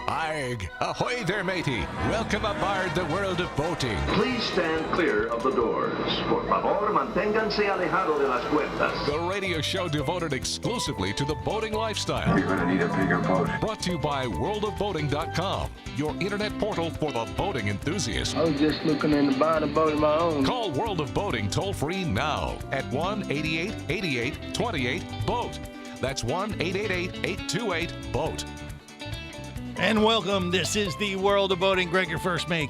Arg! Ahoy there, matey! Welcome aboard the world of boating. Please stand clear of the doors. Por favor, manténganse alejado de las puertas. The radio show devoted exclusively to the boating lifestyle. You're gonna need a bigger boat. Brought to you by worldofboating.com, your internet portal for the boating enthusiast. I was just looking into buying a boat of my own. Call World of Boating toll-free now at 1-8888-28-BOAT. That's 1-888-828-BOAT. And welcome. This is the World of Boating. Greg, your first mate.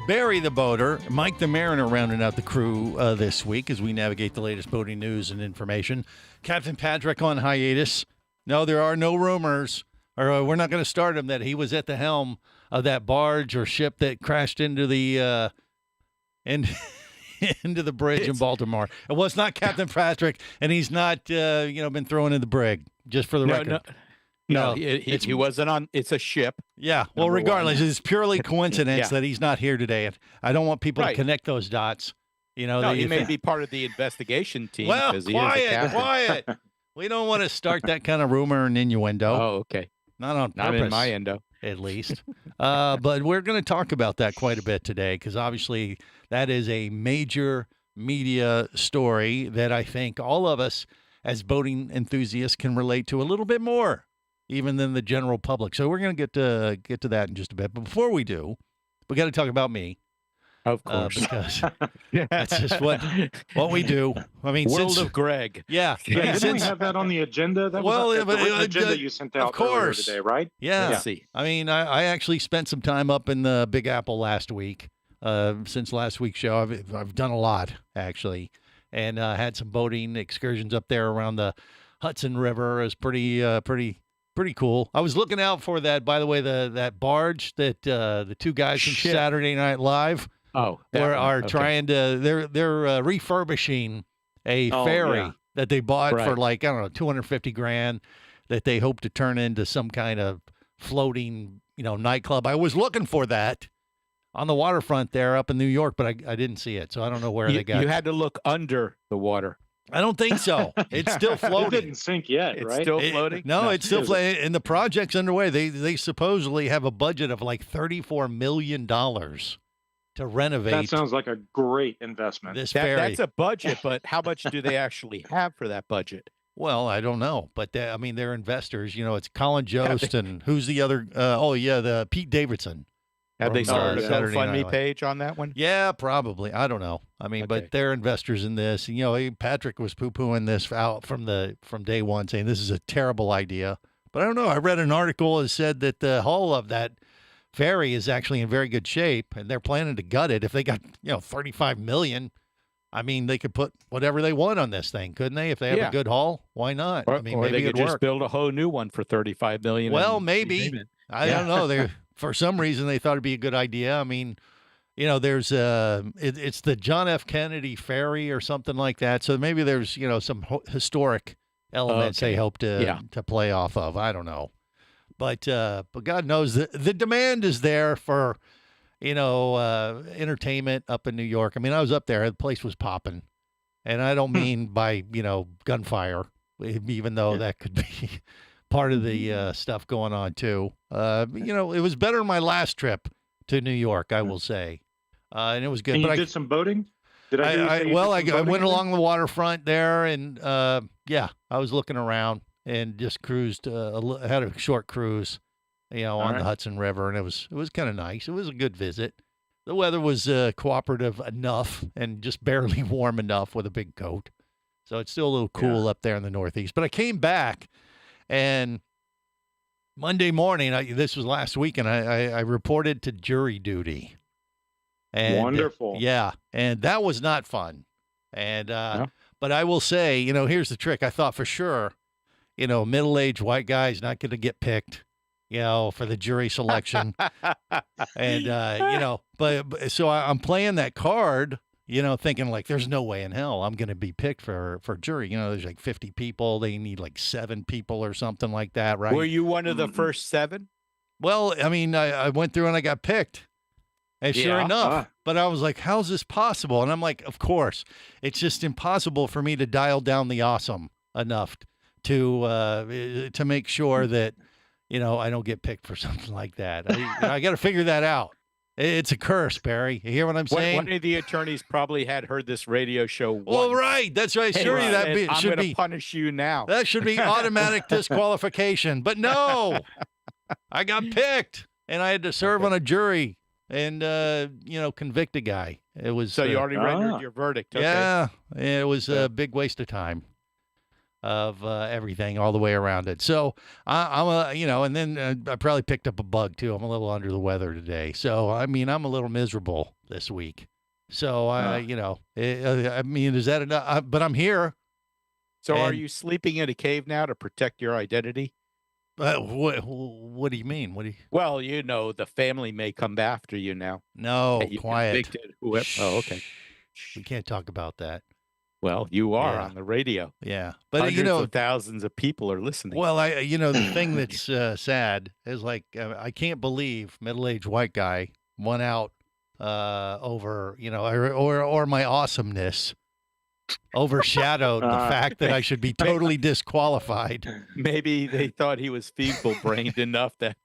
Barry the Boater, Mike the Mariner rounding out the crew this week as we navigate the latest boating news and information. Captain Patrick on hiatus. No, there are no rumors, or we're not going to start him, that he was at the helm of that barge or ship that crashed into the into the bridge in Baltimore. It was not Captain Patrick, and he's not been thrown in the brig, just for the record. No, he wasn't on. It's a ship. Yeah. Well, regardless, it's purely coincidence that he's not here today. I don't want people to connect those dots. You know, he may be part of the investigation team. Well, because quiet. We don't want to start that kind of rumor and innuendo. Oh, okay. Not on purpose. Not in my endo, at least. But we're going to talk about that quite a bit today because obviously that is a major media story that I think all of us as boating enthusiasts can relate to a little bit more, even than the general public. So we're going to get to that in just a bit. But before we do, we got to talk about me. Of course. Because that's just what we do. I mean, World of Greg. Yeah. Didn't we have that on the agenda? That was the agenda you sent out earlier today, right? Yeah. Let's see. I mean, I actually spent some time up in the Big Apple last week. Since last week's show, I've done a lot, actually, and had some boating excursions up there around the Hudson River. It was pretty cool. I was looking out for that, by the way, that barge that the two guys from Saturday Night Live are trying to, they're refurbishing a ferry that they bought for like, I don't know, $250,000 that they hope to turn into some kind of floating, nightclub. I was looking for that on the waterfront there up in New York, but I didn't see it. So I don't know where they got it. You had to look under the water. I don't think so. It's still floating. It didn't sink yet, right? It's still floating? No, it's still floating. And the project's underway. They supposedly have a budget of like $34 million to renovate. That sounds like a great investment. This ferry. That's a budget, but how much do they actually have for that budget? Well, I don't know. But, they're investors. It's Colin Jost and who's the other? The Pete Davidson. Have they started a Saturday GoFundMe Night page on that one? Yeah, probably. I don't know. But they're investors in this. Patrick was poo-pooing this out from day one, saying this is a terrible idea. But I don't know. I read an article that said that the hull of that ferry is actually in very good shape, and they're planning to gut it. If they got $35 million, they could put whatever they want on this thing, couldn't they? If they have a good hull, why not? Or maybe they could it'd just work. build a whole new one for $35 million. Well, maybe. I don't know. For some reason, they thought it'd be a good idea. There's it's the John F. Kennedy Ferry or something like that. So maybe there's some historic elements they hope to play off of. I don't know, but God knows the demand is there for entertainment up in New York. I was up there; the place was popping, and I don't mean by gunfire, even though that could be part of the stuff going on too. It was better than my last trip to New York, I will say, and it was good. And but you did some boating? Did I went along the waterfront there, and I was looking around and just cruised. Had a short cruise, on the Hudson River, and it was kind of nice. It was a good visit. The weather was cooperative enough and just barely warm enough with a big coat, so it's still a little cool up there in the Northeast. But I came back. And Monday morning, this was last week, and I reported to jury duty. And, wonderful. And that was not fun. And but I will say, here's the trick. I thought for sure, middle-aged white guy's not going to get picked, for the jury selection. And, but so I'm playing that card, thinking like there's no way in hell I'm going to be picked for jury. There's like 50 people. They need like 7 people or something like that, right? Were you one of the first 7? Well, I went through and I got picked. And sure enough, but I was like, how's this possible? And I'm like, of course, it's just impossible for me to dial down the awesome enough to make sure that, I don't get picked for something like that. I got to figure that out. It's a curse, Barry. You hear what I'm saying? One of the attorneys probably had heard this radio show once. Well, right. That's right. Sure, I'm going to punish you now. That should be automatic disqualification. But no, I got picked, and I had to serve on a jury and convict a guy. It was so you already rendered your verdict. Okay. Yeah, it was a big waste of time. Of everything all the way around it. So and then I probably picked up a bug too. I'm a little under the weather today. So, I'm a little miserable this week. So, is that enough? But I'm here. So are you sleeping in a cave now to protect your identity? What do you mean? Well, the family may come after you now. No, quiet. Oh, okay. We can't talk about that. Well, you are on the radio. Yeah. But hundreds of thousands of people are listening. Well, the thing that's sad is I can't believe middle-aged white guy won out over, or my awesomeness overshadowed the fact that I should be totally disqualified. Maybe they thought he was feeble-brained enough that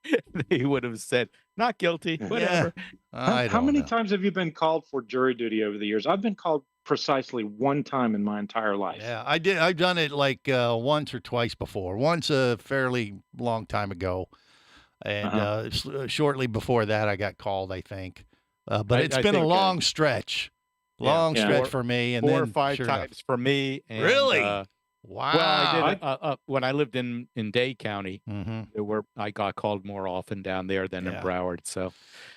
they would have said, not guilty, whatever. Yeah. How many times have you been called for jury duty over the years? I've been called precisely one time in my entire life. Yeah, I did. I've done it once or twice before. Once a fairly long time ago, and shortly before that, I got called, I think. But it's been a long stretch. Long stretch for me. And 4 then, or 5 times for me. And, really? Wow. Well, I did when I lived in Dade County. Mm-hmm. I got called more often down there than in Broward. So,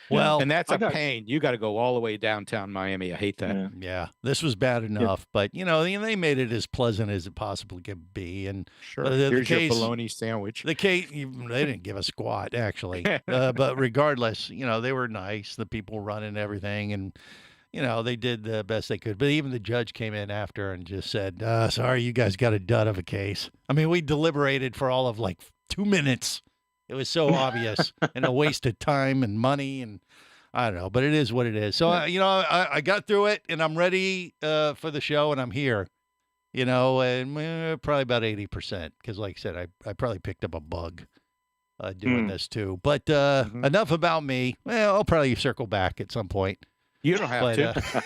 and that's a pain. You got to go all the way downtown Miami. I hate that. Yeah, this was bad enough, but they made it as pleasant as it possibly could be. And sure, here's your bologna sandwich. The case, they didn't give a squat actually, but regardless, they were nice. The people running everything, and they did the best they could. But even the judge came in after and just said, sorry, you guys got a dud of a case. I mean, we deliberated for all of 2 minutes. It was so obvious and a waste of time and money. And I don't know, but it is what it is. So, I got through it and I'm ready for the show and I'm here, and probably about 80%. Because like I said, I probably picked up a bug doing this too. But enough about me. Well, I'll probably circle back at some point. You don't have to.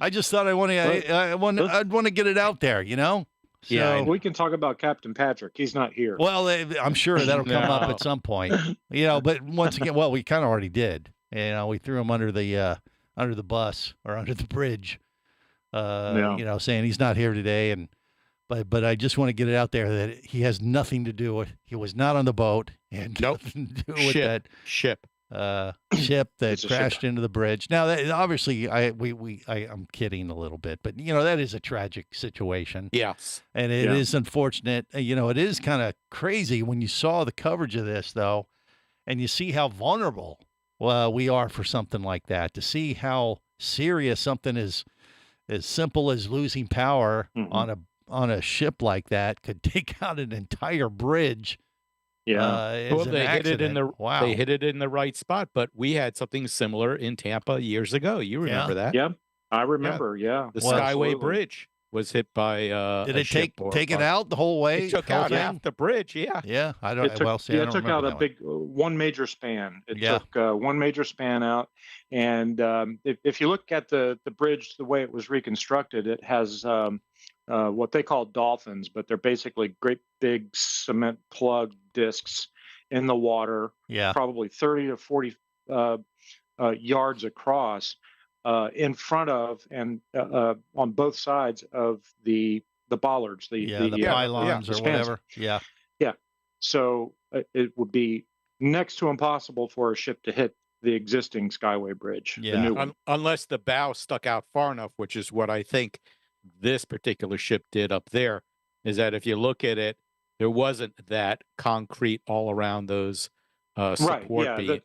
I just thought I'd want to get it out there, So, yeah, we can talk about Captain Patrick. He's not here. Well, I'm sure that'll come up at some point, But once again, we kind of already did. We threw him under the bus or under the bridge, saying he's not here today, But I just want to get it out there that he has nothing to do with. He was not on the boat and nothing to do with that ship that crashed into the bridge. Now, obviously, I'm kidding a little bit, but that is a tragic situation. Yes, and it is unfortunate. It is kind of crazy when you saw the coverage of this, though, and you see how vulnerable we are for something like that. To see how serious something is, as simple as losing power on a ship like that could take out an entire bridge. Yeah. They hit it in they hit it in the right spot, but we had something similar in Tampa years ago. You remember that? Yeah, I remember. Yeah, the Skyway Bridge was hit by. Did it take it out the whole way? It took out half the bridge. Yeah. Yeah, I don't. It took out a big one major span. It took one major span out, and if you look at the bridge, the way it was reconstructed, it has. What they call dolphins, but they're basically great big cement plug discs in the water, probably 30 to 40 yards across, in front of and on both sides of the bollards, the pylons or whatever. Yeah. So it would be next to impossible for a ship to hit the existing Skyway Bridge. Yeah. The new one. Unless the bow stuck out far enough, which is what I think this particular ship did up there, is that if you look at it, there wasn't that concrete all around those support beams.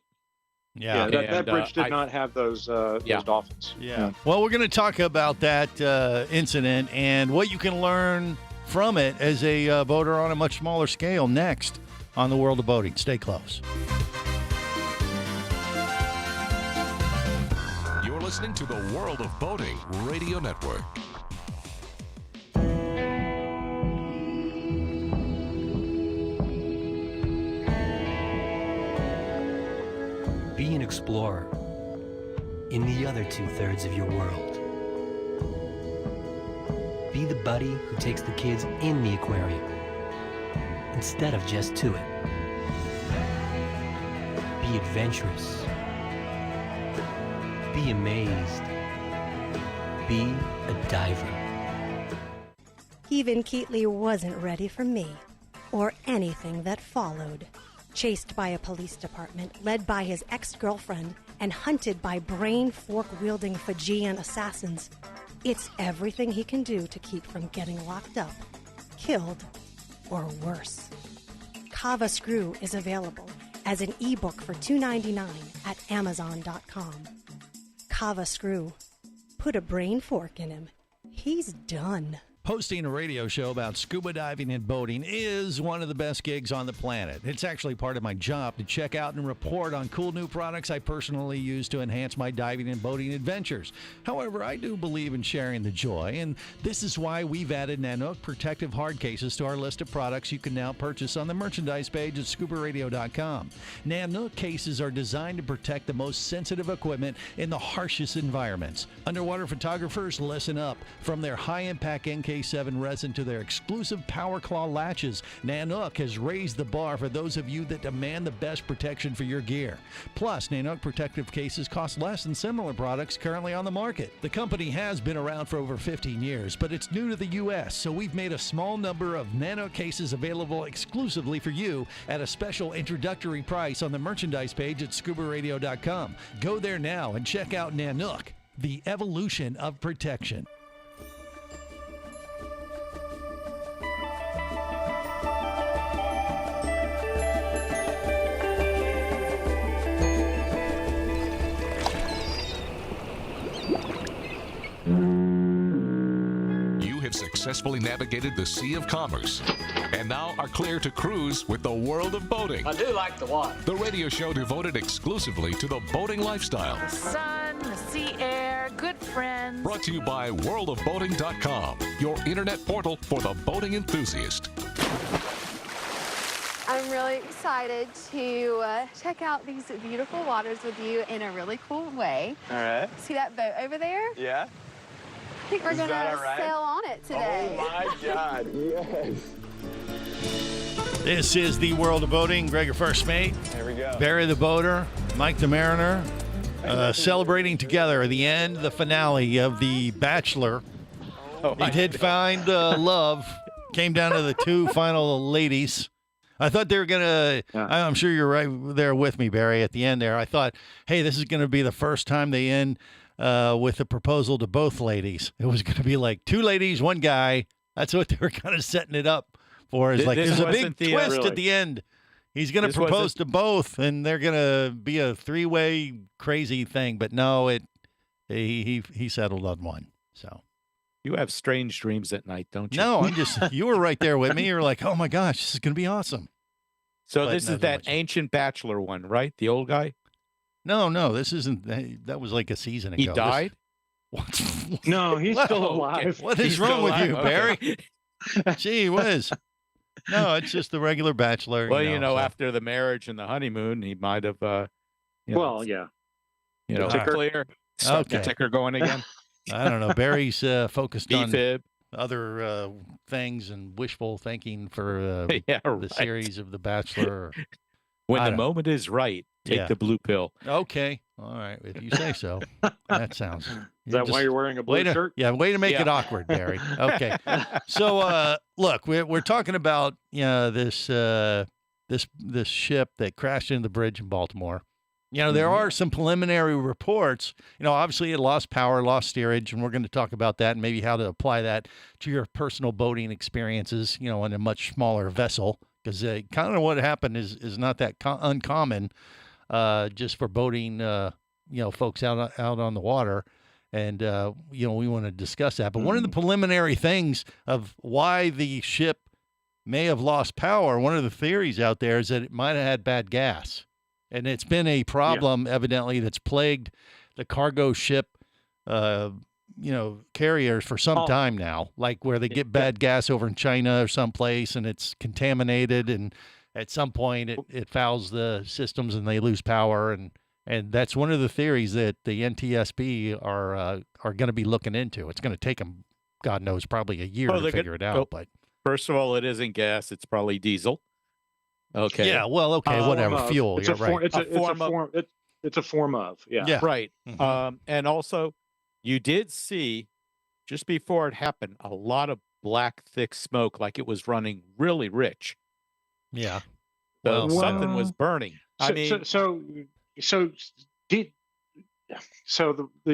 That bridge did not have those dolphins. Yeah. Well, we're going to talk about that incident and what you can learn from it as a boater on a much smaller scale next on The World of Boating. Stay close. You're listening to The World of Boating Radio Network. explorer in the other 2/3 of your world. Be the buddy who takes the kids in the aquarium instead of just to it. Be adventurous. Be amazed. Be a diver. Even Keatley wasn't ready for me, or anything that followed. Chased by a police department, led by his ex-girlfriend, and hunted by brain fork-wielding Fijian assassins, it's everything he can do to keep from getting locked up, killed, or worse. Kava Screw is available as an ebook for $2.99 at Amazon.com. Kava Screw. Put a brain fork in him. He's done. Hosting a radio show about scuba diving and boating is one of the best gigs on the planet. It's actually part of my job to check out and report on cool new products I personally use to enhance my diving and boating adventures. However, I do believe in sharing the joy, and this is why we've added Nanook protective hard cases to our list of products you can now purchase on the merchandise page at scubaradio.com. Nanook cases are designed to protect the most sensitive equipment in the harshest environments. Underwater photographers, listen up. From their high-impact NK7 resin to their exclusive Power Claw latches, Nanook has raised the bar for those of you that demand the best protection for your gear. Plus, Nanook protective cases cost less than similar products currently on the market. The company has been around for over 15 years, but it's new to the U.S., so we've made a small number of Nanook cases available exclusively for you at a special introductory price on the merchandise page at scubaradio.com. Go there now and check out Nanook, the evolution of protection. Successfully navigated the Sea of Commerce and now are clear to cruise with the World of Boating. I do like the water. The radio show devoted exclusively to the boating lifestyle. The sun, the sea air, good friends. Brought to you by worldofboating.com, your internet portal for the boating enthusiast. I'm really excited to check out these beautiful waters with you in a really cool way. All right. See that boat over there? Yeah. I think we're going to sail on it today. Oh, my God. Yes. This is the World of Boating. Greg, your first mate. There we go. Barry the Boater, Mike the Mariner, celebrating together the end, the finale of The Bachelor. They did find love. Came down to the two final ladies. I thought they were going to, I'm sure you're right there with me, Barry, at the end there. I thought, hey, this is going to be the first time they end with a proposal to both ladies. It was going to be like two ladies, one guy. That's what they were kind of setting it up for. Is like there's a big twist at the end. He's going to propose to both, and they're going to be a three-way crazy thing. But no, he settled on one. So you have strange dreams at night, don't you? No, you were right there with me. You were like, oh my gosh, this is going to be awesome. So this is that ancient Bachelor one, right? The old guy. No, this isn't. That was like a season ago. He died? No, he's still alive. What is wrong with you, Barry? Gee whiz. No, it's just the regular Bachelor. Well, after the marriage and the honeymoon, he might have. Yeah. Clear. Okay. The ticker going again. I don't know. Barry's focused B-fib. on other things and wishful thinking for right. the series of The Bachelor. When the moment is right, take the blue pill. Okay. All right. If you say so. That sounds. Is that why you're wearing a blue shirt? Yeah. Way to make it awkward, Barry. Okay. So, look, we're talking about this ship that crashed into the bridge in Baltimore. There are some preliminary reports. Obviously it lost power, lost steerage, and we're going to talk about that and maybe how to apply that to your personal boating experiences, in a much smaller vessel. Because kind of what happened is not that uncommon, just for boating, folks out on the water, and we want to discuss that. But one of the preliminary things of why the ship may have lost power, one of the theories out there is that it might have had bad gas, and it's been a problem evidently that's plagued the cargo ship carriers for some time now, like where they get bad gas over in China or someplace and it's contaminated, and at some point it fouls the systems and they lose power, and And that's one of the theories that the NTSB are going to be looking into. It's going to take them, God knows, probably a year to figure it out. But first of all, it isn't gas; it's probably diesel. Okay. Yeah. Well, okay, whatever. Fuel. It's Yeah, a form. right. It's a form of. Yeah. Yeah. Right. Mhm. And also, you did see just before it happened a lot of black, thick smoke, like it was running really rich. Yeah. So Well, something was burning. I mean,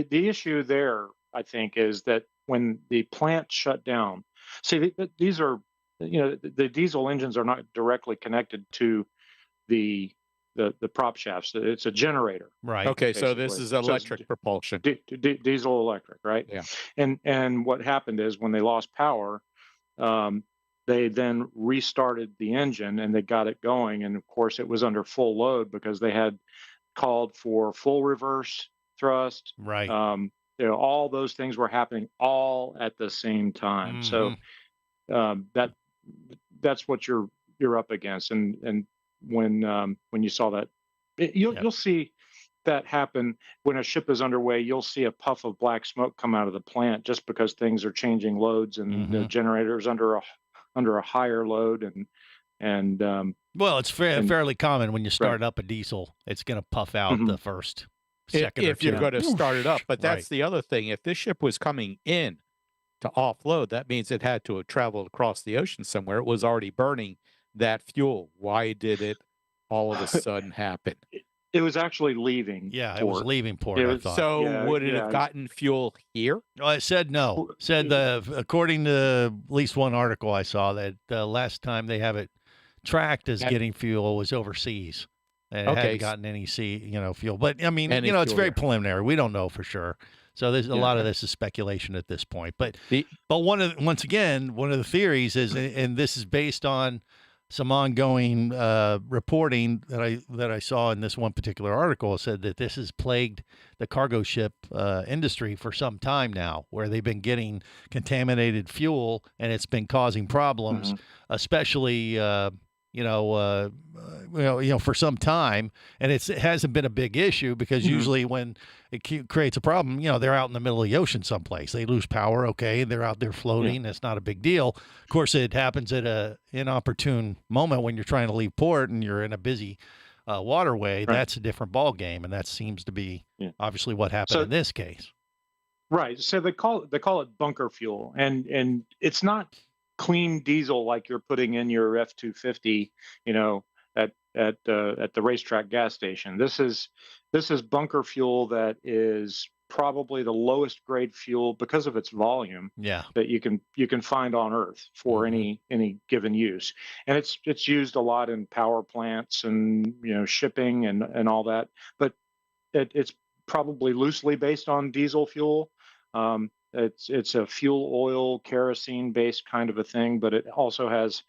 the issue there, I think, is that when the plant shut down, see, these are, the diesel engines are not directly connected to the prop shafts. It's a generator. Right. okay, so this basically. is So it's electric propulsion. Diesel electric, right? Yeah. And what happened is when they lost power, they then restarted the engine and they got it going. And of course, it was under full load because they had called for full reverse thrust. Right. All those things were happening all at the same time. So that's what you're up against. And when you saw that, you'll see that happen when a ship is underway. You'll see a puff of black smoke come out of the plant just because things are changing loads and the generator's under a higher load and well, it's fairly common when you start up a diesel. It's going to puff out the first second if or you're two. going to start it up. But that's Right. the other thing. If this ship was coming in to offload, that means it had to have traveled across the ocean somewhere. It was already burning that fuel. Why did it all of a sudden happen? it was actually leaving. Yeah, it port. was leaving port. It I was- thought. So Yeah, would it yeah. have gotten fuel here? Oh, it said no. Said according to at least one article I saw that the last time they have it tracked as getting fuel was overseas. And it Okay. hadn't gotten any fuel. But I mean, Any it's fuel very there. preliminary. We don't know for sure. So there's a lot of this is speculation at this point. But once again, one of the theories is, and this is based on some ongoing reporting that I saw in this one particular article, said that this has plagued the cargo ship industry for some time now, where they've been getting contaminated fuel and it's been causing problems, especially for some time, and it hasn't been a big issue because usually when it creates a problem, they're out in the middle of the ocean someplace. They lose power, okay, they're out there floating. It's not a big deal. Of course, it happens at an inopportune moment when you're trying to leave port and you're in a busy waterway. Right. That's a different ball game, and that seems to be obviously what happened in this case. Right. So they call it bunker fuel, and it's not clean diesel like you're putting in your F-250, at the racetrack gas station. This is bunker fuel that is probably the lowest grade fuel because of its volume. Yeah. That you can find on Earth for any given use, and it's used a lot in power plants and shipping and all that. But it's probably loosely based on diesel fuel. It's a fuel oil kerosene based kind of a thing, but it also has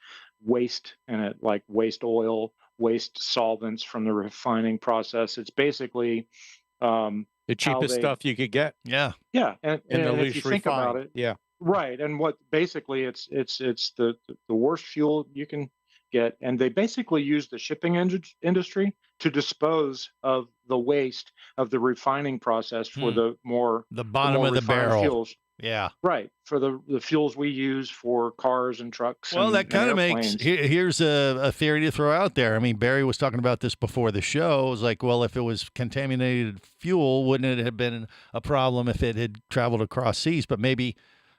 waste in it, like waste oil, waste solvents from the refining process. It's basically The cheapest stuff you could get. Yeah. Yeah, and In the if loose you think about refined. it, Yeah. right. And what basically it's the worst fuel you can get, and they basically use the shipping industry to dispose of the waste of the refining process for the bottom more of the refined barrel. fuels. Yeah. Right, for the fuels we use for cars and trucks. Well, and, that kind of and makes. airplanes. Here's a theory to throw out there. I mean, Barry was talking about this before the show. It was like, well, if it was contaminated fuel, wouldn't it have been a problem if it had traveled across seas? But maybe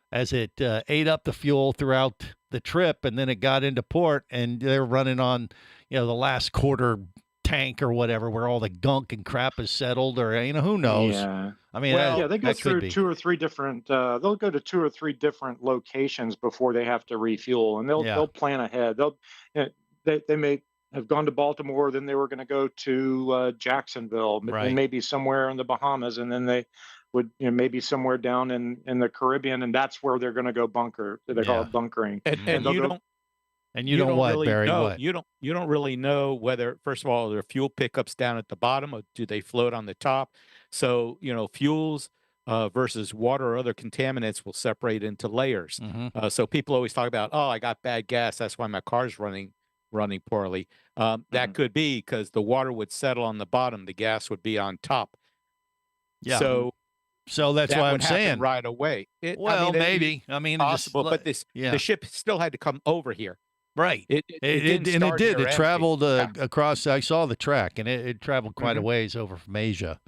as it ate up the fuel throughout the trip, and then it got into port, and they're running on, the last quarter tank or whatever, where all the gunk and crap is settled, or who knows? Yeah. I mean, They go that could through be. two or three different. They'll go to two or three different locations before they have to refuel, and they'll plan ahead. They may have gone to Baltimore, then they were going to go to Jacksonville, Right. and maybe somewhere in the Bahamas, and then they would maybe somewhere down in the Caribbean, and that's where they're going to go bunker. They call it bunkering. And they'll you go- don't. And you don't what, really Barry? know. What? You don't really know whether, first of all, there are fuel pickups down at the bottom, or do they float on the top? So fuels versus water or other contaminants will separate into layers. Mm-hmm. So people always talk about, oh, I got bad gas, that's why my car's running running poorly. That could be because the water would settle on the bottom, the gas would be on top. Yeah. So that's that why I'm would happen saying right away. maybe. I mean, possible, but the ship still had to come over here. Right. It did. It traveled across. I saw the track, and it traveled quite a ways over from Asia,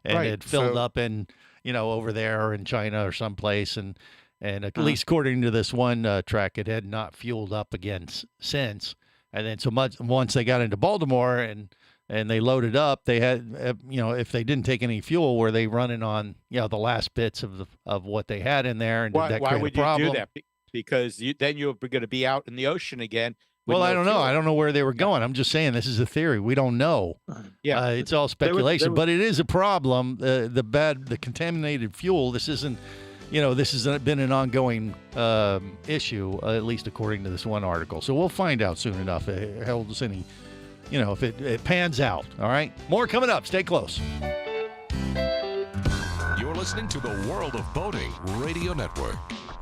and it filled up in, over there in China or someplace, and at least according to this one track, it had not fueled up again since. And then once they got into Baltimore and they loaded up, they had, if they didn't take any fuel, were they running on, the last bits of what they had in there? And did that create a problem? You do that? Because then you're going to be out in the ocean again. Well, I don't know. I don't know where they were going. I'm just saying this is a theory. We don't know. Yeah, it's all speculation, but it is a problem. The contaminated fuel. This isn't. This has been an ongoing issue, at least according to this one article. So we'll find out soon enough. It holds any, if it pans out. All right. More coming up. Stay close. You're listening to the World of Boating Radio Network.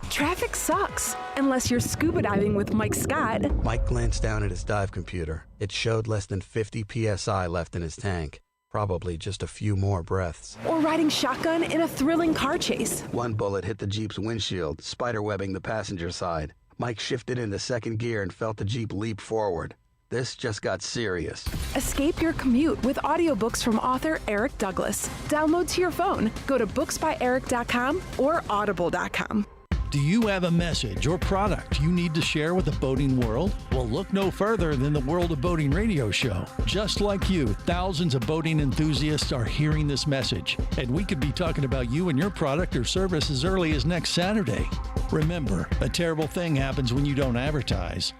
Traffic sucks, unless you're scuba diving with Mike Scott. Mike glanced down at his dive computer. It showed less than 50 PSI left in his tank. Probably just a few more breaths. Or riding shotgun in a thrilling car chase. One bullet hit the Jeep's windshield, spiderwebbing the passenger side. Mike shifted into second gear and felt the Jeep leap forward. This just got serious. Escape your commute with audiobooks from author Eric Douglas. Download to your phone. Go to booksbyeric.com or audible.com. Do you have a message or product you need to share with the boating world? Well, look no further than the World of Boating radio show. Just like you, thousands of boating enthusiasts are hearing this message, and we could be talking about you and your product or service as early as next Saturday. Remember, a terrible thing happens when you don't advertise.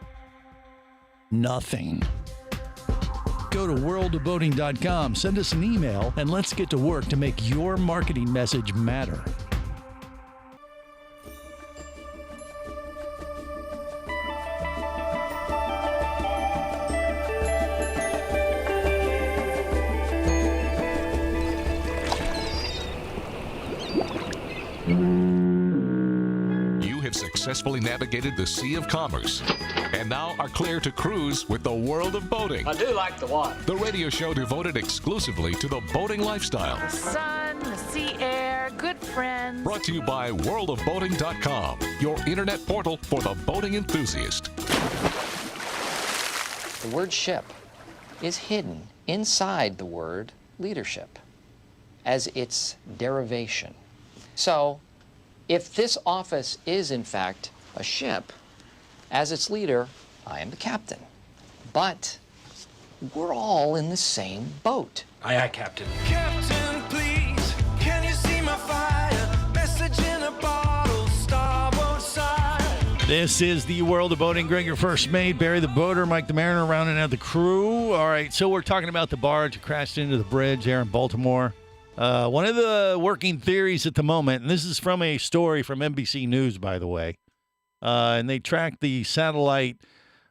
Nothing. Go to worldofboating.com, send us an email, and let's get to work to make your marketing message matter. Successfully navigated the Sea of Commerce and now are clear to cruise with the World of Boating. I do like the water. The radio show devoted exclusively to the boating lifestyle. The sun, the sea air, good friends. Brought to you by worldofboating.com, your internet portal for the boating enthusiast. The word ship is hidden inside the word leadership as its derivation. So, if this office is, in fact, a ship, as its leader, I am the captain. But we're all in the same boat. Aye, aye, Captain. Captain, please, can you see my fire? Message in a bottle, starboard side. This is the World of Boating. Greg, your first mate, Barry the Boater, Mike the Mariner, rounding out the crew. All right, so we're talking about the barge that crashed into the bridge there in Baltimore. One of the working theories at the moment, and this is from a story from NBC News, by the way, and they tracked the satellite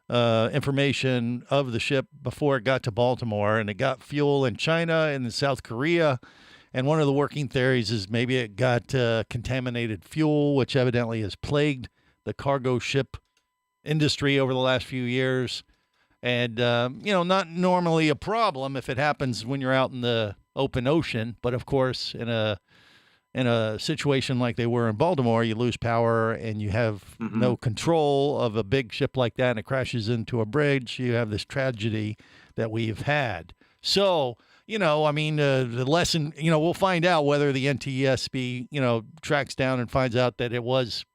information of the ship before it got to Baltimore, and it got fuel in China and in South Korea. And one of the working theories is maybe it got contaminated fuel, which evidently has plagued the cargo ship industry over the last few years. And, not normally a problem if it happens when you're out in the open ocean, but of course in a situation like they were in Baltimore, you lose power and you have no control of a big ship like that, and it crashes into a bridge. You have this tragedy that we've had. So the lesson, we'll find out whether the NTSB tracks down and finds out that it was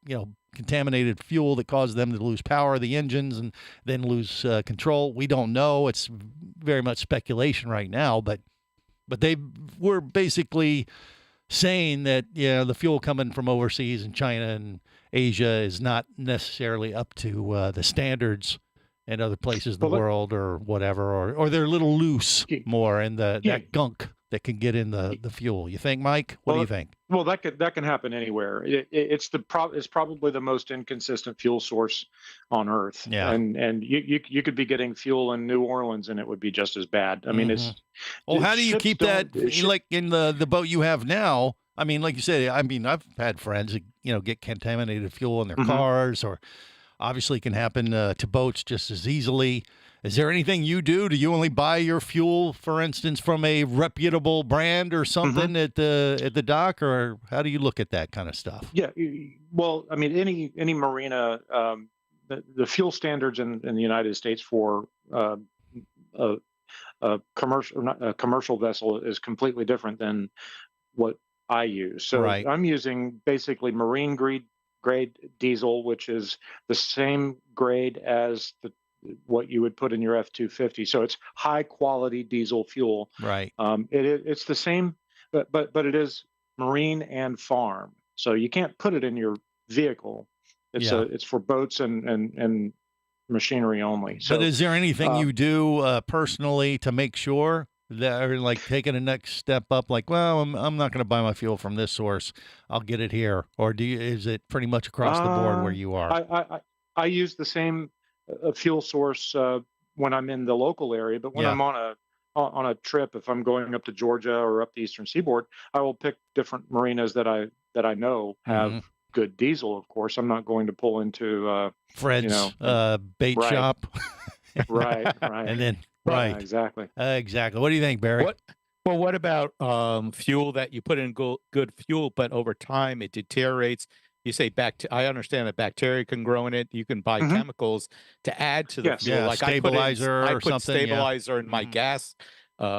contaminated fuel that caused them to lose power of the engines and then lose control. We don't know. It's very much speculation right now, but they were basically saying that, the fuel coming from overseas in China and Asia is not necessarily up to the standards in other places in the world or whatever, or they're a little loose more in that gunk that can get in the fuel. You think, Mike? What do you think? Well, that can happen anywhere. It's probably the most inconsistent fuel source on Earth. Yeah. And you could be getting fuel in New Orleans and it would be just as bad. I mean, how do you keep that like in the boat you have now? I mean, like you said, I've had friends that, get contaminated fuel in their cars, or obviously can happen to boats just as easily. Is there anything you do? Do you only buy your fuel, for instance, from a reputable brand or something at the dock, or how do you look at that kind of stuff? Yeah, well, I mean, any marina, the fuel standards in the United States for a commercial vessel is completely different than what I use. So Right. I'm using basically marine grade diesel, which is the same grade as what you would put in your F-250. So it's high quality diesel fuel. Right. It's the same, but it is marine and farm. So you can't put it in your vehicle. It's for boats and machinery only. So, But is there anything you do personally to make sure that, or like taking a next step up, like, well, I'm not going to buy my fuel from this source, I'll get it here, or is it pretty much across the board where you are? I use the same fuel source when I'm in the local area, but when I'm on a trip, if I'm going up to Georgia or up the Eastern Seaboard, I will pick different marinas that I know have good diesel. Of course, I'm not going to pull into Fred's bait right. shop, right, and then right, exactly. What do you think, Barry? What about fuel that you put in good fuel, but over time it deteriorates? You say I understand that bacteria can grow in it. You can buy chemicals to add to the fuel, like stabilizer I or put something. stabilizer in my gas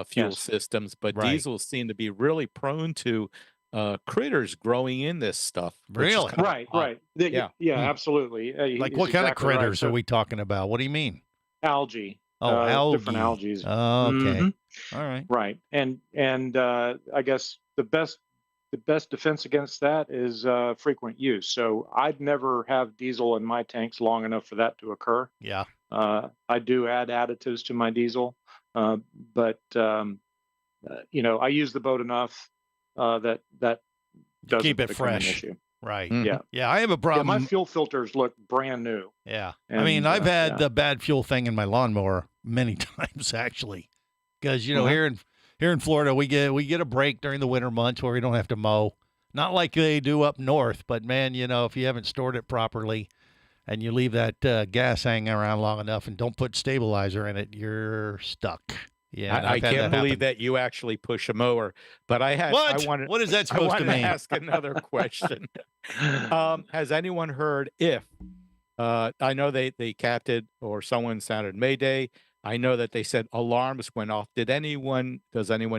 fuel systems, but diesels seem to be really prone to critters growing in this stuff. Really? Right. Absolutely. Like what kind of critters are we talking about? What do you mean? Algae. Oh, algae. Different algae. Oh, okay. All right. Right. And I guess the best defense against that is frequent use. So I'd never have diesel in my tanks long enough for that to occur. Yeah. I do add additives to my diesel, but I use the boat enough that doesn't keep it become an fresh. issue. Right. Yeah. Yeah. I have a problem. Yeah, my fuel filters look brand new. Yeah. And, I mean, I've had the bad fuel thing in my lawnmower many times actually, because here in Florida we get a break during the winter months where we don't have to mow. Not like they do up north, but man, if you haven't stored it properly and you leave that gas hanging around long enough and don't put stabilizer in it, you're stuck. Yeah, I can't believe that you actually push a mower. But what is that supposed to mean? To ask another question. Has anyone heard if I know they capped it or someone sounded Mayday? I know that they said alarms went off. Does anyone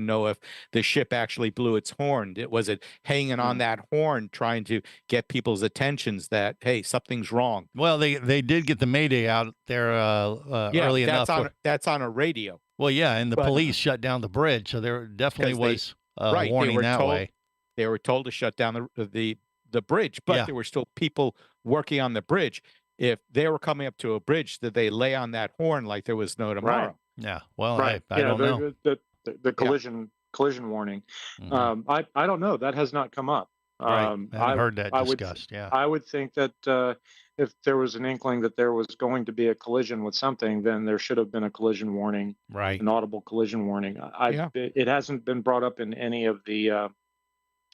know if the ship actually blew its horn? Was it hanging on that horn trying to get people's attentions that, hey, something's wrong? Well, they did get the Mayday out there early enough. That's on a radio. Well, yeah, and the police shut down the bridge, so there definitely was a warning that way. They were told to shut down the bridge, but there were still people working on the bridge. If they were coming up to a bridge, did they lay on that horn like there was no tomorrow? Right. Yeah. Well, I don't know. The collision warning. I don't know. That has not come up. Right. I haven't heard that discussed. I would think that if there was an inkling that there was going to be a collision with something, then there should have been a collision warning, right? An audible collision warning. It hasn't been brought up in any of the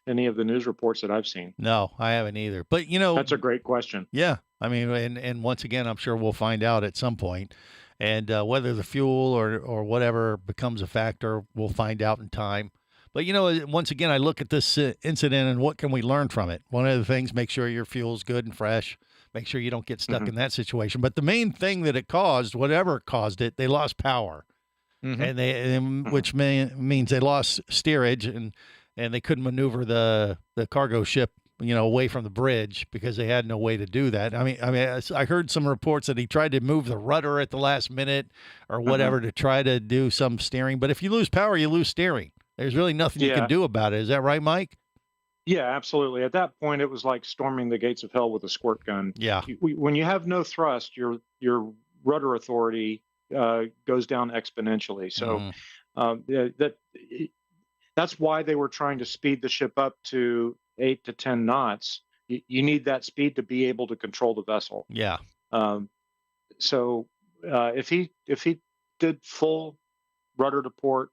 news reports that I've seen. No, I haven't either. But that's a great question. Yeah, I mean, and once again, I'm sure we'll find out at some point, and whether the fuel or whatever becomes a factor, we'll find out in time. But once again, I look at this incident and what can we learn from it? One of the things: make sure your fuel's good and fresh. Make sure you don't get stuck in that situation. But the main thing that it caused, whatever caused it, they lost power, and which means they lost steerage and they couldn't maneuver the cargo ship, away from the bridge because they had no way to do that. I mean, I heard some reports that he tried to move the rudder at the last minute or whatever to try to do some steering. But if you lose power, you lose steering. There's really nothing you can do about it. Is that right, Mike? Yeah, absolutely. At that point, it was like storming the gates of hell with a squirt gun. Yeah. When you have no thrust, your rudder authority goes down exponentially. So that's why they were trying to speed the ship up to 8 to 10 knots. You need that speed to be able to control the vessel. Yeah. So if he did full rudder to port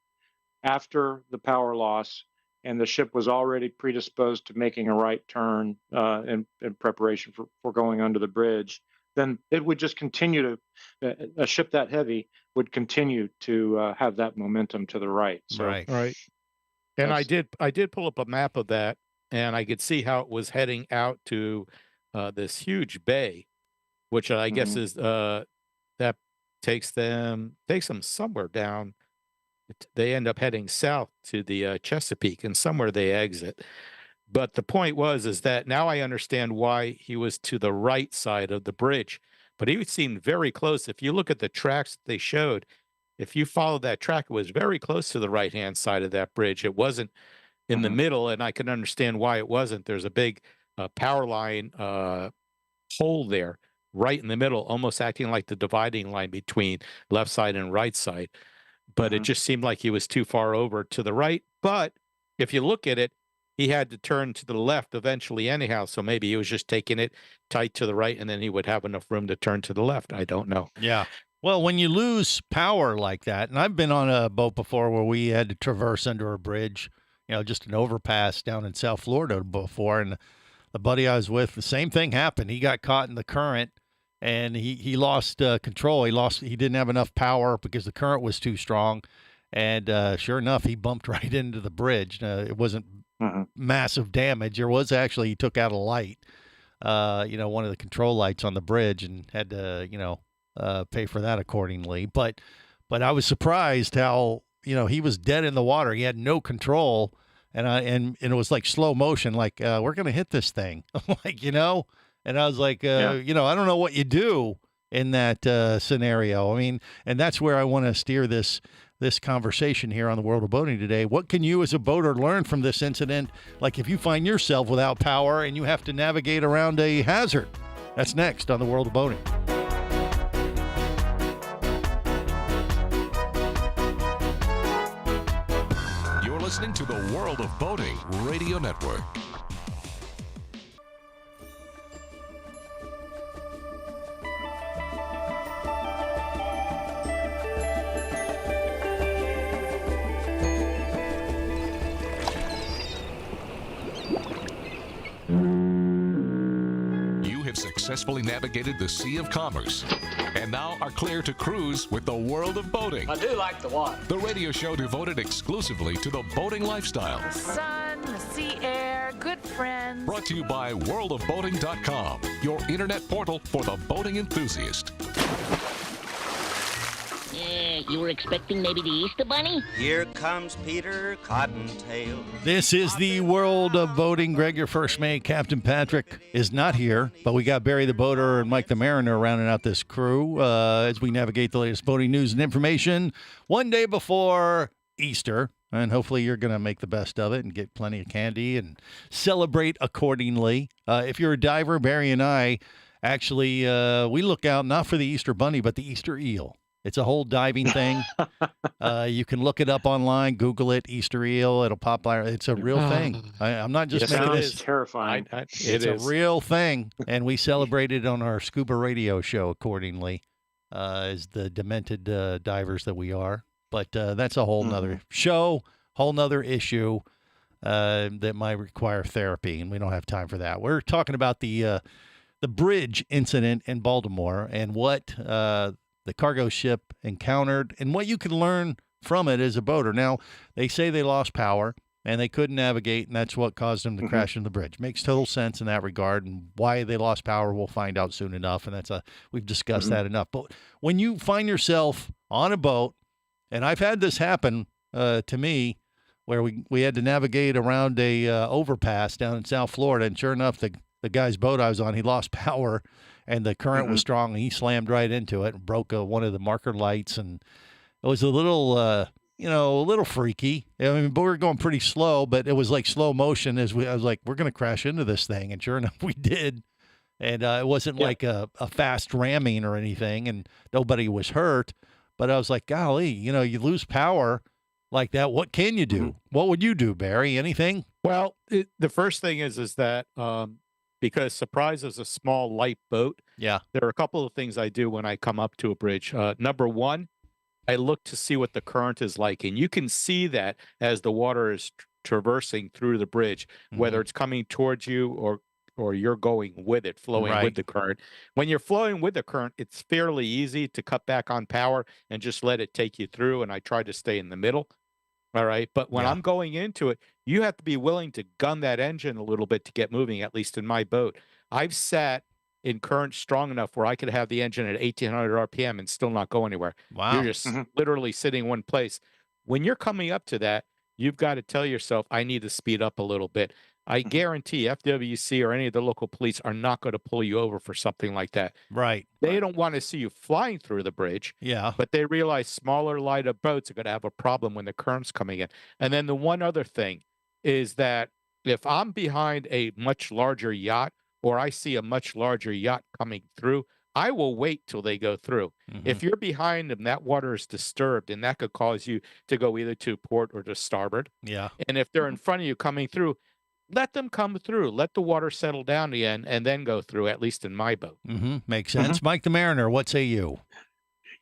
after the power loss, and the ship was already predisposed to making a right turn in preparation for going under the bridge, then it would just continue to, a ship that heavy would continue to have that momentum to the right. So, Right. And I did pull up a map of that, and I could see how it was heading out to this huge bay, which I guess is that takes them somewhere down. They end up heading south to the Chesapeake, and somewhere they exit. But the point is that now I understand why he was to the right side of the bridge. But he seemed very close. If you look at the tracks that they showed, if you follow that track, it was very close to the right-hand side of that bridge. It wasn't in the middle, and I can understand why it wasn't. There's a big power line hole there right in the middle, almost acting like the dividing line between left side and right side. But it just seemed like he was too far over to the right. But if you look at it, he had to turn to the left eventually anyhow. So maybe he was just taking it tight to the right, and then he would have enough room to turn to the left. I don't know. Yeah. Well, when you lose power like that, and I've been on a boat before where we had to traverse under a bridge, just an overpass down in South Florida before, and the buddy I was with, the same thing happened. He got caught in the current, and he lost control. He didn't have enough power because the current was too strong, and sure enough, he bumped right into the bridge. It wasn't massive damage. There was actually, he took out a light, one of the control lights on the bridge, and had to, pay for that accordingly. But I was surprised how, he was dead in the water. He had no control, and it was like slow motion, like, we're going to hit this thing. like, and I was like, I don't know what you do in that scenario. I mean, and that's where I want to steer this conversation here on the World of Boating today. What can you as a boater learn from this incident? Like if you find yourself without power and you have to navigate around a hazard. That's next on the World of Boating. You're listening to the World of Boating Radio Network. Successfully navigated the Sea of Commerce and now are clear to cruise with the World of Boating. I do like the water. The radio show devoted exclusively to the boating lifestyle. The sun, the sea air, good friends. Brought to you by worldofboating.com, your internet portal for the boating enthusiast. You were expecting maybe the Easter Bunny? Here comes Peter Cottontail. This is the World of Boating. Greg, your first mate, Captain Patrick, is not here, but we got Barry the Boater and Mike the Mariner rounding out this crew as we navigate the latest boating news and information one day before Easter. And hopefully you're going to make the best of it and get plenty of candy and celebrate accordingly. If you're a diver, Barry and I actually, we look out not for the Easter Bunny, but the Easter Eel. It's a whole diving thing. You can look it up online, Google it, Easter eel. It'll pop out. It's a real thing. I'm not just making this. It's terrifying. It's a real thing, and we celebrated on our scuba radio show accordingly, as the demented divers that we are. But that's a whole nother show, whole nother issue that might require therapy, and we don't have time for that. We're talking about the bridge incident in Baltimore and what the cargo ship encountered and what you can learn from it as a boater. Now, they say they lost power and they couldn't navigate, and that's what caused them to crash into the bridge. Makes total sense in that regard, and why they lost power we'll find out soon enough, and we've discussed that enough. But when you find yourself on a boat, and I've had this happen to me, where we had to navigate around a overpass down in South Florida, and sure enough, the guy's boat I was on, he lost power, and the current was strong, and he slammed right into it and broke one of the marker lights, and it was a little, a little freaky. I mean, but we were going pretty slow, but it was like slow motion. I was like, we're going to crash into this thing, and sure enough, we did. And it wasn't like a fast ramming or anything, and nobody was hurt. But I was like, golly, you lose power like that. What can you do? What would you do, Barry? Anything? Well, the first thing is that because Surprise is a small, light boat. Yeah. There are a couple of things I do when I come up to a bridge. Number one, I look to see what the current is like. And you can see that as the water is traversing through the bridge, whether it's coming towards you or or you're going with it, flowing Right. with the current. When you're flowing with the current, it's fairly easy to cut back on power and just let it take you through. And I try to stay in the middle. All right. But when Yeah. I'm going into it, you have to be willing to gun that engine a little bit to get moving, at least in my boat. I've sat in current strong enough where I could have the engine at 1800 RPM and still not go anywhere. Wow. You're just literally sitting in one place. When you're coming up to that, you've got to tell yourself, I need to speed up a little bit. I guarantee FWC or any of the local police are not going to pull you over for something like that. Right. They don't want to see you flying through the bridge. Yeah. But they realize smaller, lighter boats are going to have a problem when the current's coming in. And then the one other thing is that if I'm behind a much larger yacht or I see a much larger yacht coming through, I will wait till they go through. If you're behind them, that water is disturbed, and that could cause you to go either to port or to starboard. Yeah. And if they're in front of you coming through, let them come through. Let the water settle down again, and then go through, at least in my boat. Makes sense. Mike the Mariner, what say you?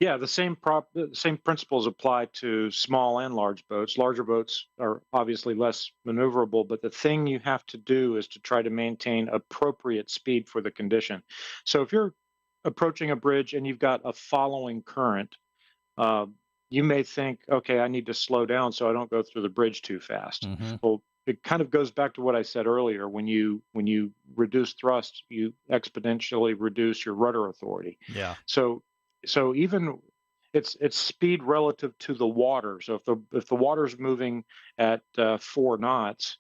Yeah, the same principles apply to small and large boats. Larger boats are obviously less maneuverable, but the thing you have to do is to try to maintain appropriate speed for the condition. So if you're approaching a bridge and you've got a following current, you may think, okay, I need to slow down so I don't go through the bridge too fast. Well, it kind of goes back to what I said earlier. When you reduce thrust, you exponentially reduce your rudder authority. Yeah. So even it's speed relative to the water. So if the water's moving at 4 knots,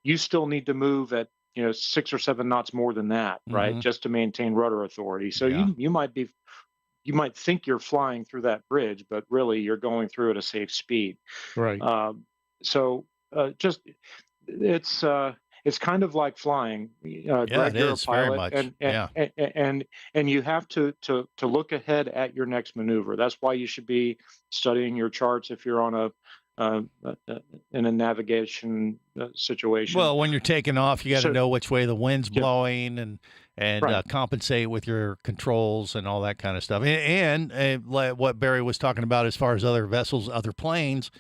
you still need to move at 6 or 7 knots more than that, right? Just to maintain rudder authority. So you might think you're flying through that bridge, but really you're going through at a safe speed. Right. It's kind of like flying. Greg, it you're is a pilot, very much. and you have to look ahead at your next maneuver. That's why you should be studying your charts if you're on in a navigation situation. Well, when you're taking off, you got to know which way the wind's blowing and Right. compensate with your controls and all that kind of stuff. And like what Barry was talking about as far as other vessels, other planes,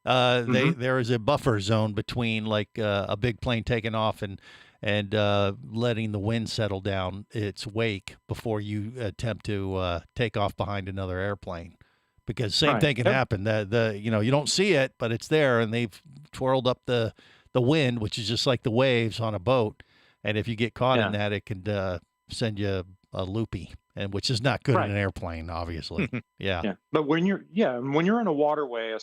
there is a buffer zone between like a big plane taking off and letting the wind settle down its wake before you attempt to take off behind another airplane. Because same thing can happen. You don't see it, but it's there, and they've twirled up the wind, which is just like the waves on a boat. And if you get caught in that, it can send you a loopy, and which is not good in an airplane, obviously. Yeah. But when you're in a waterway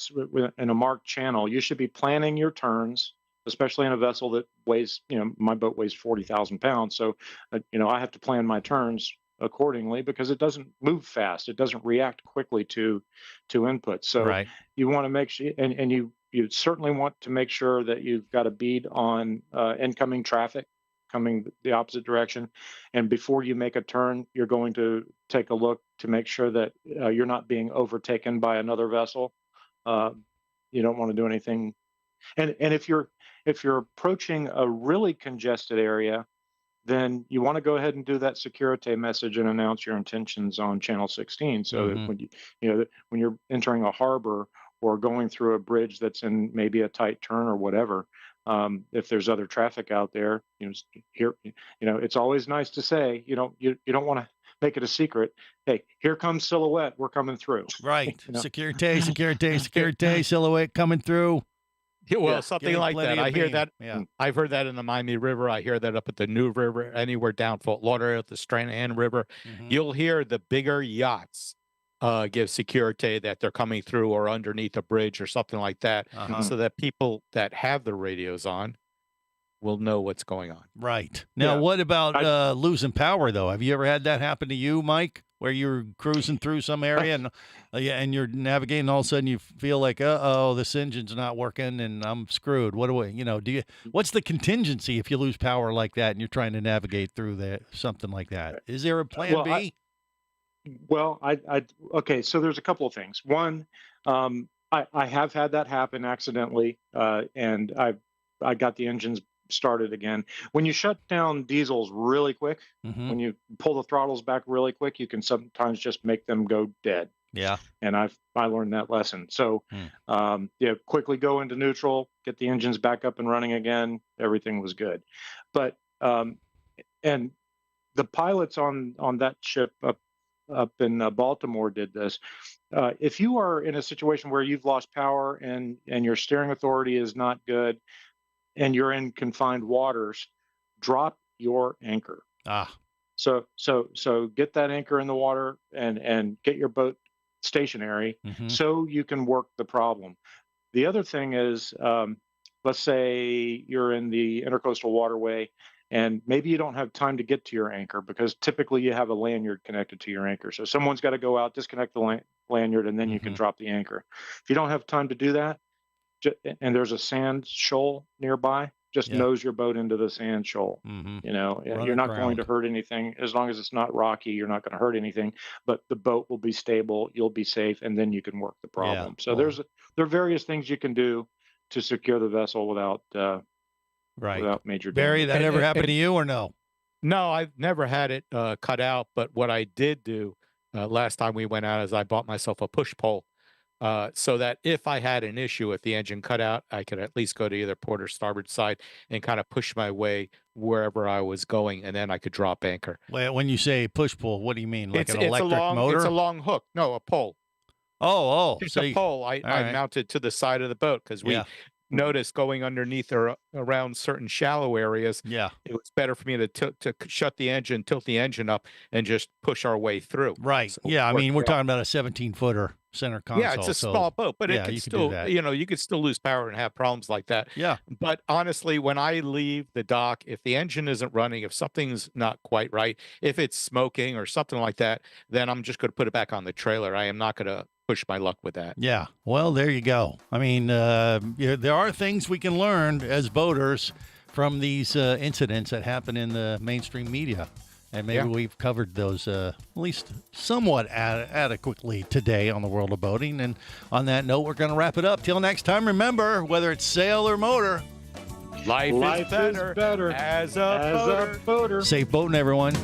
in a marked channel, you should be planning your turns, especially in a vessel that weighs. My boat weighs 40,000 pounds, so I have to plan my turns accordingly because it doesn't move fast. It doesn't react quickly to input. So you want to make sure, and you certainly want to make sure that you've got a bead on incoming traffic coming the opposite direction. And before you make a turn, you're going to take a look to make sure that you're not being overtaken by another vessel. You don't want to do anything. And if you're approaching a really congested area, then you want to go ahead and do that Securite message and announce your intentions on channel 16. So that when you're entering a harbor or going through a bridge that's in maybe a tight turn or whatever, if there's other traffic out there, it's always nice to say, you don't want to make it a secret. Hey, here comes Silhouette. We're coming through. Right. Securite, Silhouette coming through. Yeah, well, something like that. I hear beam. that. Yeah. I've heard that in the Miami River. I hear that up at the New River, anywhere down Fort Lauderdale, the Stranahan River. You'll hear the bigger yachts give Securite that they're coming through or underneath a bridge or something like that, so that people that have the radios on will know what's going on. Right. Now, what about losing power, though? Have you ever had that happen to you, Mike, where you're cruising through some area and you're navigating, and all of a sudden you feel like, this engine's not working and I'm screwed? What do I, what's the contingency if you lose power like that and you're trying to navigate through something like that? Is there a plan B? Okay, so there's a couple of things. One, I have had that happen accidentally, and I got the engines started again. When you shut down diesels really quick, when you pull the throttles back really quick, you can sometimes just make them go dead. Yeah. And I learned that lesson. So, quickly go into neutral, get the engines back up and running again. Everything was good. But and the pilots on that ship up in Baltimore did this. If you are in a situation where you've lost power and your steering authority is not good, and you're in confined waters, drop your anchor. So get that anchor in the water and get your boat stationary so you can work the problem. The other thing is, let's say you're in the intercoastal waterway and maybe you don't have time to get to your anchor because typically you have a lanyard connected to your anchor. So someone's got to go out, disconnect the lanyard, and then you can drop the anchor. If you don't have time to do that, and there's a sand shoal nearby, just nose your boat into the sand shoal. You know, you're not going to hurt anything. As long as it's not rocky, you're not going to hurt anything, but the boat will be stable, you'll be safe, and then you can work the problem. So there are various things you can do to secure the vessel without major damage. Barry, that ever happened to you or no? No, I've never had it cut out, but what I did do last time we went out is I bought myself a push pole. So that if I had an issue with the engine cut out, I could at least go to either port or starboard side and kind of push my way wherever I was going, and then I could drop anchor. Well, when you say push pull, what do you mean? Like an electric motor? It's a long hook. No, a pole. It's so a pole I mounted to the side of the boat because we noticed going underneath or around certain shallow areas, it was better for me to shut the engine, tilt the engine up, and just push our way through. Right. So I mean, we're talking about a 17-footer center console. Yeah, it's a small boat, but it can still, you could still lose power and have problems like that. Yeah. But honestly, when I leave the dock, if the engine isn't running, if something's not quite right, if it's smoking or something like that, then I'm just going to put it back on the trailer. I am not going to push my luck with that. Yeah. Well, there you go. I mean, there are things we can learn as boaters from these incidents that happen in the mainstream media. And maybe we've covered those at least somewhat adequately today on the World of Boating. And on that note, we're going to wrap it up. Till next time, remember, whether it's sail or motor, life is better as a boater. Safe boating, everyone.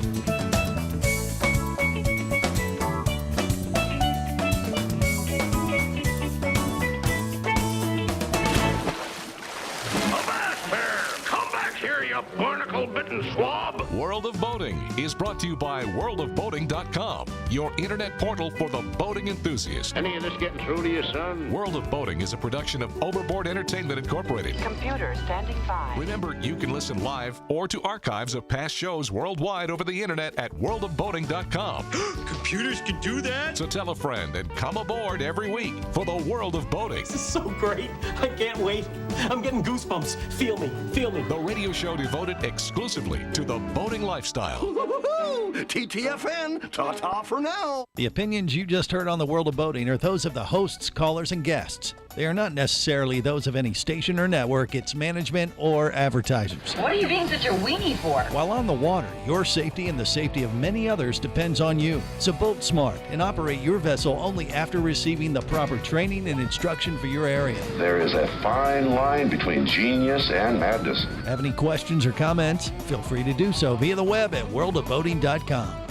Barnacle-bitten swab. World of Boating is brought to you by worldofboating.com, your internet portal for the boating enthusiast. Any of this getting through to you, son? World of Boating is a production of Overboard Entertainment Incorporated. Computer standing by. Remember, you can listen live or to archives of past shows worldwide over the internet at worldofboating.com. Computers can do that? So tell a friend and come aboard every week for the World of Boating. This is so great. I can't wait. I'm getting goosebumps. Feel me. Feel me. The radio show devoted exclusively to the boating lifestyle. TTFN, ta-ta for now. The opinions you just heard on the World of Boating are those of the hosts, callers, and guests. They are not necessarily those of any station or network, its management, or advertisers. What are you being such a weenie for? While on the water, your safety and the safety of many others depends on you. So boat smart and operate your vessel only after receiving the proper training and instruction for your area. There is a fine line between genius and madness. Have any questions or comments? Feel free to do so via the web at worldofboating.com.